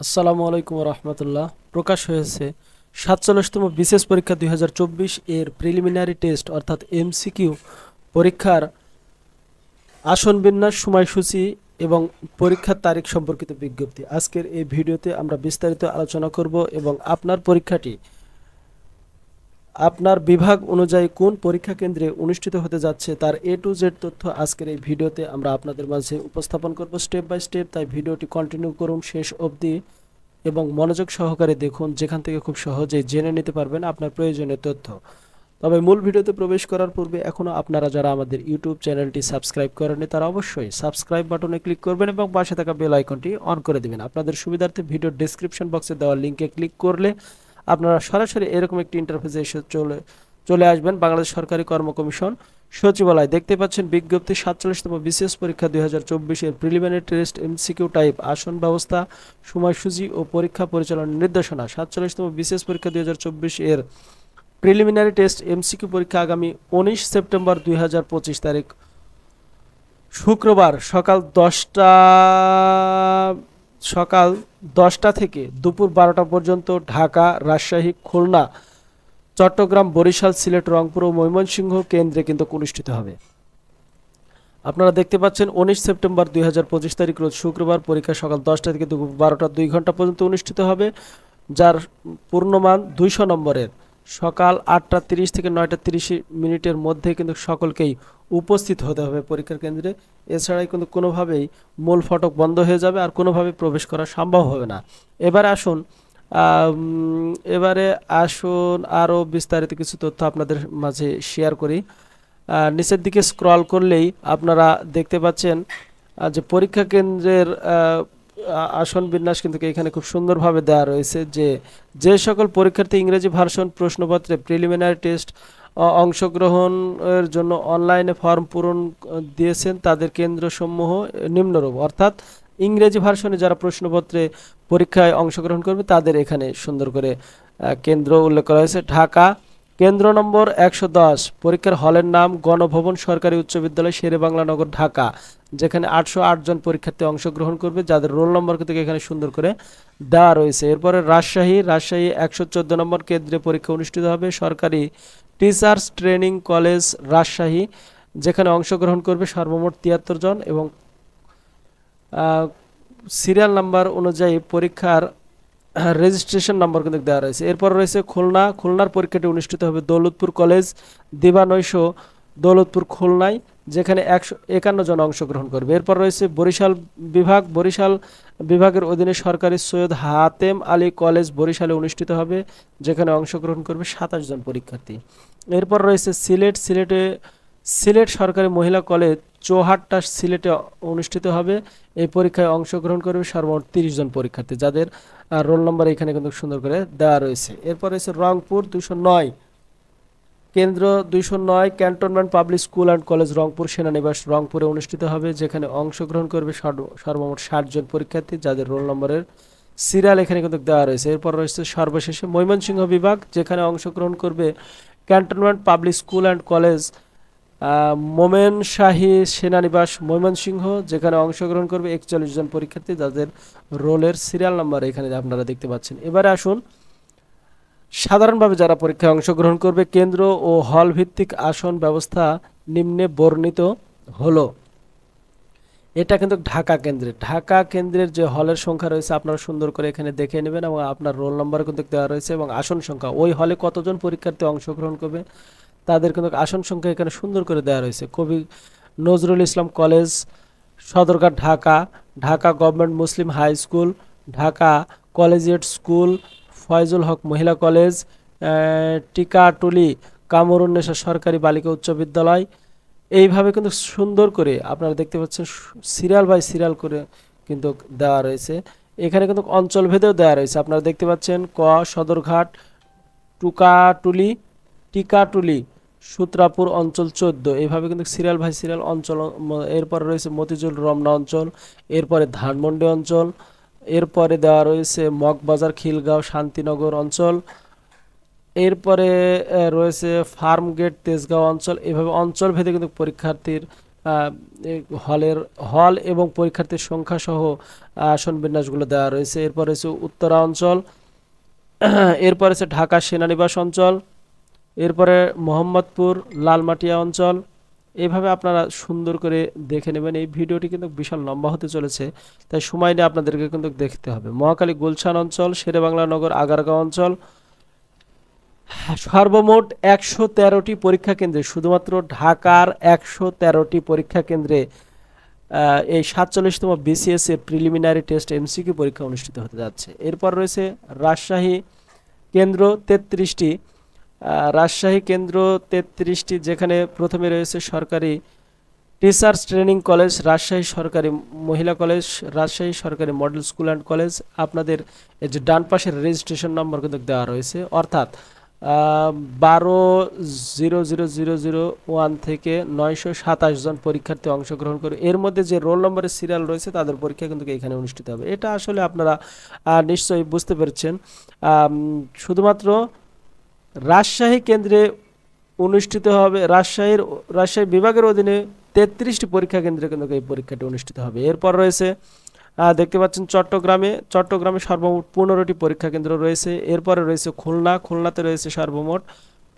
আসসালামু আলাইকুম রহমতুল্লাহ। প্রকাশ হয়েছে ৪৭তম বিসিএস পরীক্ষা ২০২৪ এর প্রিলিমিনারি টেস্ট অর্থাৎ এমসিকিউ পরীক্ষার আসন বিন্যাস, সময়সূচি এবং পরীক্ষার তারিখ সম্পর্কিত বিজ্ঞপ্তি। আজকের এই ভিডিওতে আমরা বিস্তারিত আলোচনা করব এবং আপনার পরীক্ষাটি আপনার বিভাগ অনুযায়ী কোন পরীক্ষা কেন্দ্রে অনুষ্ঠিত হতে যাচ্ছে তার এ টু জেড তথ্য আজকের এই ভিডিওতে আমরা আপনাদের মাঝে উপস্থাপন করব স্টেপ বাই স্টেপ। তাই ভিডিওটি কন্টিনিউ করুন শেষ অবধি এবং মনোযোগ সহকারে দেখুন, যেখান থেকে খুব সহজেই জেনে নিতে পারবেন আপনার প্রয়োজনীয় তথ্য। তবে মূল ভিডিওতে প্রবেশ করার পূর্বে এখনও আপনারা যারা আমাদের ইউটিউব চ্যানেলটি সাবস্ক্রাইব করেননি তারা অবশ্যই সাবস্ক্রাইব বাটনে ক্লিক করবেন এবং পাশে থাকা বেল আইকনটি অন করে দেবেন। আপনাদের সুবিধার্থে ভিডিওর ডেসক্রিপশন বক্সে দেওয়া লিঙ্কে ক্লিক করলে আপনারা সরাসরি এরকম একটি ইন্টারফেসে এসে চলে আসবেন। বাংলাদেশ সরকারি কর্ম কমিশন সচিবালয়। দেখতে পাচ্ছেন বিজ্ঞপ্তি ৪৭তম বিসিএস পরীক্ষা ২০২৪ এর প্রিলিমিনারি টেস্ট এমসিকিউ টাইপ, আসন ব্যবস্থা, সময়সূচি ও পরীক্ষা পরিচালনার নির্দেশনা। ৪৭তম বিসিএস পরীক্ষা ২০২৪ এর প্রিলিমিনারি টেস্ট এমসিকিউ পরীক্ষা আগামী ১৯ সেপ্টেম্বর ২০২৫ তারিখ শুক্রবার সকাল 10টা থেকে দুপুর 12টা পর্যন্ত ঢাকা, রাজশাহী, খুলনা, চট্টগ্রাম, বরিশাল, সিলেট, রংপুর ও ময়মনসিংহ কেন্দ্রে কিন্তু অনুষ্ঠিত হবে। আপনারা দেখতে পাচ্ছেন ১৯ সেপ্টেম্বর ২০২৫ তারিখ রোজ শুক্রবার পরীক্ষা সকাল 10টা থেকে দুপুর 12টা 2 ঘন্টা পর্যন্ত অনুষ্ঠিত হবে, যার পূর্ণমান 200 নম্বরের। সকাল 8টা 30 থেকে 9টা 30 মিনিটের মধ্যে কিন্তু সকলকেই উপস্থিত হতে হবে পরীক্ষার কেন্দ্রে। এছাড়াই কিন্তু কোনোভাবেই মূল ফটক বন্ধ হয়ে যাবে আর কোনোভাবেই প্রবেশ করা সম্ভব হবে না। এবারে আসুন আরও বিস্তারিত কিছু তথ্য আপনাদের মাঝে শেয়ার করি। নিচের দিকে স্ক্রল করলেই আপনারা দেখতে পাচ্ছেন যে পরীক্ষা কেন্দ্রের আসন বিন্যাস কিন্তু এখানে খুব সুন্দরভাবে দেওয়া রয়েছে। যে সকল পরীক্ষার্থী ইংরেজি ভার্সন প্রশ্নপত্রে প্রিলিমিনারি টেস্ট অংশগ্রহণের জন্য অনলাইনে ফর্ম পূরণ দিয়েছেন তাদের কেন্দ্রসমূহ নিম্নরূপ, অর্থাৎ ইংরেজি ভার্সনে যারা প্রশ্নপত্রে পরীক্ষায় অংশগ্রহণ করবে তাদের এখানে সুন্দর করে কেন্দ্র উল্লেখ করা হয়েছে। ঢাকা, কেন্দ্র নম্বর ১১০, পরীক্ষার হলের নাম গণভবন সরকারি উচ্চ বিদ্যালয়, শেরেবাংলা নগর, ঢাকা, যেখানে ৮০৮ জন পরীক্ষার্থী অংশগ্রহণ করবে, যাদের রোল নম্বর কিন্তু এখানে সুন্দর করে দেওয়া রয়েছে। এরপরে রাজশাহী ১১৪ নম্বর কেন্দ্রে পরীক্ষা অনুষ্ঠিত হবে, সরকারি টিচার্স ট্রেনিং কলেজ রাজশাহী, যেখানে অংশগ্রহণ করবে সর্বমোট ৭৩ জন এবং সিরিয়াল নাম্বার অনুযায়ী পরীক্ষার রেজিস্ট্রেশন নম্বর কিন্তু দেওয়া রয়েছে। এরপর রয়েছে খুলনার পরীক্ষাটি অনুষ্ঠিত হবে দৌলতপুর কলেজ, দিবানৈশ, দৌলতপুর, খুলনায়, যেখানে ১৫১ জন অংশগ্রহণ করবে। এরপর রয়েছে বরিশাল বিভাগের অধীনে সরকারি সৈয়দ হাতেম আলী কলেজ বরিশালে অনুষ্ঠিত হবে, যেখানে অংশগ্রহণ করবে ২৭ জন পরীক্ষার্থী। এরপর রয়েছে সিলেট সরকারি মহিলা কলেজ চৌহাট্টা, সিলেটে অনুষ্ঠিত হবে। এই পরীক্ষায় অংশগ্রহণ করবে সর্বমোট ৩০ জন পরীক্ষার্থী, যাদের রোল নম্বর এখানে কিন্তু সুন্দর করে দেওয়া রয়েছে। এরপর রয়েছে রংপুর ২০৯, কেন্দ্র ২০৯ cantonment public school and college Rangpur সেনানিবাস, রংপুরে অনুষ্ঠিত হবে, যেখানে অংশগ্রহণ করবে সর্বমোট ৬০ জন পরীক্ষার্থী, যাদের রোল নম্বরের সিরিয়াল এখানে কিন্তু দেওয়া রয়েছে। এরপর রয়েছে সর্বশেষে ময়মনসিংহ বিভাগ, যেখানে অংশগ্রহণ করবে cantonment public school and college Momenshahi সেনানিবাস ময়মনসিংহ, যেখানে অংশগ্রহণ করবে ৪১ জন পরীক্ষার্থী, যাদের রোলের সিরিয়াল নাম্বার এখানে আপনারা দেখতে পাচ্ছেন। এবারে আসুন সাধারণভাবে যারা পরীক্ষায় অংশগ্রহণ করবে কেন্দ্র ও হল ভিত্তিক আসন ব্যবস্থা নিম্নে বর্ণিত হলো। এটা কিন্তু ঢাকা কেন্দ্রের যে হলের সংখ্যা রয়েছে আপনারা সুন্দর করে এখানে দেখে নেবেন এবং আপনার রোল নম্বর কিন্তু দেওয়া রয়েছে এবং আসন সংখ্যা, ওই হলে কতজন পরীক্ষার্থী অংশগ্রহণ করবে তাদের কিন্তু আসন সংখ্যা এখানে সুন্দর করে দেওয়া রয়েছে। Kabi Nazrul Islam college, Sadarghat, Dhaka government Muslim high school, Dhaka collegiate school, Foyzul Haque Mohila college, Tikatuli Kamrunnessa সরকারি বালিকা উচ্চ বিদ্যালয়। এইভাবে কিন্তু সুন্দর করে আপনারা দেখতে পাচ্ছেন সিরিয়াল বাই সিরিয়াল করে কিন্তু দেওয়া রয়েছে। এখানে কিন্তু অঞ্চল ভেদেও দেওয়া রয়েছে। আপনারা দেখতে পাচ্ছেন সদরঘাট, টিকাটুলি, সূত্রাপুর অঞ্চল ১৪, এইভাবে কিন্তু সিরিয়াল বাই সিরিয়াল অঞ্চল। এরপরে রয়েছে মতিঝিল রমনা অঞ্চল, এরপরে ধানমন্ডি অঞ্চল, এরপরে দেওয়া রয়েছে মগবাজার, খিলগাঁও, শান্তিনগর অঞ্চল, এরপরে রয়েছে ফার্মগেট, তেজগাঁও অঞ্চল। এভাবে অঞ্চল ভেদে কিন্তু পরীক্ষার্থীর হল এবং পরীক্ষার্থীর সংখ্যা সহ আসন বিন্যাসগুলো দেওয়া রয়েছে। এরপর রয়েছে উত্তরা অঞ্চল, এরপর আছে ঢাকা সেনানিবাস অঞ্চল, এরপরে মোহাম্মদপুর লালমাটিয়া অঞ্চল। এইভাবে আপনারা সুন্দর করে দেখে নেবেন। এই ভিডিওটি কিন্তু বিশাল লম্বা হতে চলেছে, তাই সময় নিয়ে আপনাদেরকে কিন্তু দেখতে হবে। মহাখালী গুলশান অঞ্চল, শেরেবাংলা নগর আগারগাঁও অঞ্চল। সর্বমোট 113টি পরীক্ষা কেন্দ্রে, শুধুমাত্র ঢাকার 113টি পরীক্ষা কেন্দ্রে এই 47তম বিসিএস এর প্রিলিমিনারি টেস্ট এমসিকিউ পরীক্ষা অনুষ্ঠিত হতে যাচ্ছে। এরপর রয়েছে রাজশাহী কেন্দ্র 33টি, রাজশাহী কেন্দ্র 33টি, যেখানে প্রথমে রয়েছে সরকারি টিচার্স ট্রেনিং কলেজ, রাজশাহী সরকারি মহিলা কলেজ, রাজশাহী সরকারি মডেল স্কুল অ্যান্ড কলেজ। আপনাদের এই যে ডান পাশের রেজিস্ট্রেশন নম্বর কিন্তু দেওয়া রয়েছে, অর্থাৎ 12-00001 থেকে 927 জন পরীক্ষার্থী অংশগ্রহণ করে। এর মধ্যে যে রোল নম্বরের সিরিয়াল রয়েছে তাদের পরীক্ষা কিন্তু এখানে অনুষ্ঠিত হবে। এটা আসলে আপনারা নিশ্চয়ই বুঝতে পেরেছেন। শুধুমাত্র রাজশাহী কেন্দ্রে অনুষ্ঠিত হবে, রাজশাহী বিভাগের অধীনে 33টি পরীক্ষা কেন্দ্রে কিন্তু এই পরীক্ষাটি অনুষ্ঠিত হবে। এরপর রয়েছে দেখতে পাচ্ছেন চট্টগ্রামে সর্বমোট 15টি পরীক্ষা কেন্দ্র রয়েছে। এরপরে রয়েছে খুলনাতে রয়েছে সর্বমোট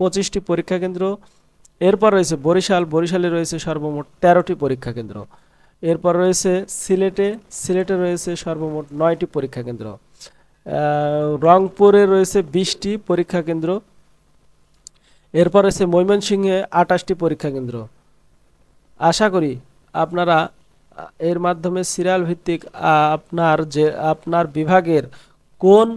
25টি পরীক্ষা কেন্দ্র। এরপর রয়েছে বরিশালে রয়েছে সর্বমোট 13টি পরীক্ষা কেন্দ্র। এরপর রয়েছে সিলেটে রয়েছে সর্বমোট 9টি পরীক্ষা কেন্দ্র। রংপুরে রয়েছে 20টি পরীক্ষা কেন্দ্র। এরপর রয়েছে ময়মনসিংহে 28টি পরীক্ষা কেন্দ্র। আশা করি আপনারা এর মাধ্যমে সিরিয়াল ভিত্তিক আপনার বিভাগের কোন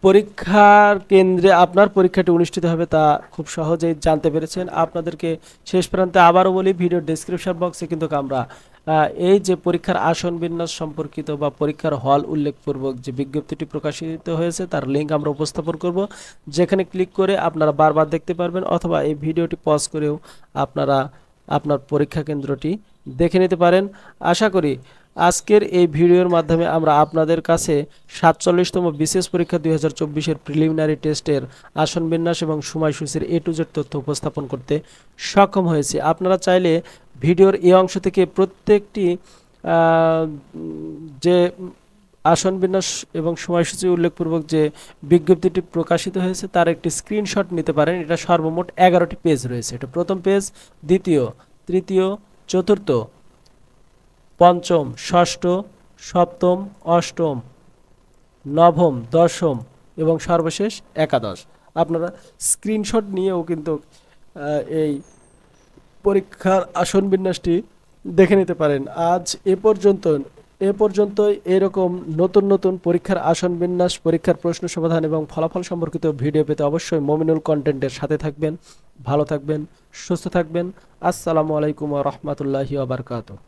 পরীক্ষার কেন্দ্রে আপনার পরীক্ষাটি অনুষ্ঠিত হবে তা খুব সহজেই জানতে পেরেছেন। আপনাদেরকে শেষ প্রান্তে আবারও বলি, ভিডিও ডেসক্রিপশন বক্সে কিন্তু আমরা এই যে পরীক্ষার আসন বিন্যাস সম্পর্কিত বা পরীক্ষার হল উল্লেখপূর্বক যে বিজ্ঞপ্তিটি প্রকাশিত হয়েছে তার লিঙ্ক আমরা উপস্থাপন করব, যেখানে ক্লিক করে আপনারা বারবার দেখতে পারবেন, অথবা এই ভিডিওটি পজ করেও আপনারা আপনার পরীক্ষা কেন্দ্রটি দেখে নিতে পারেন। আশা করি আজকের এই ভিডিওর মাধ্যমে আমরা আপনাদের কাছে 47তম বিসিএস পরীক্ষা 2024-এর প্রিলিমিনারি টেস্টের আসন বিন্যাস এবং সময়সূচির A to Z তথ্য উপস্থাপন করতে সক্ষম হয়েছি। আপনারা চাইলে ভিডিওর এই অংশ থেকে প্রত্যেকটি যে আসন বিন্যাস এবং সময়সূচি উল্লেখপূর্বক যে বিজ্ঞপ্তিটি প্রকাশিত হয়েছে তার একটি স্ক্রিনশট নিতে পারেন। এটা সর্বমোট 11টি পেজ রয়েছে। এটা প্রথম পেজ, দ্বিতীয়, তৃতীয়, চতুর্থ, পঞ্চম, ষষ্ঠ, সপ্তম, অষ্টম, নবম, দশম এবং সর্বশেষ একাদশ। আপনারা স্ক্রিনশট নিয়েও কিন্তু এই পরীক্ষার আসন বিন্যাসটি দেখে নিতে পারেন। আজ এ পর্যন্তই এরকম নতুন নতুন পরীক্ষার আসন বিন্যাস, পরীক্ষার প্রশ্ন সমাধান এবং ফলাফল সম্পর্কিত ভিডিও পেতে অবশ্যই মমিনুল কন্টেন্টের সাথে থাকবেন। ভালো থাকবেন, সুস্থ থাকবেন। আসসালামু আলাইকুম ওয়া রাহমাতুল্লাহি ওয়া বারাকাতুহু।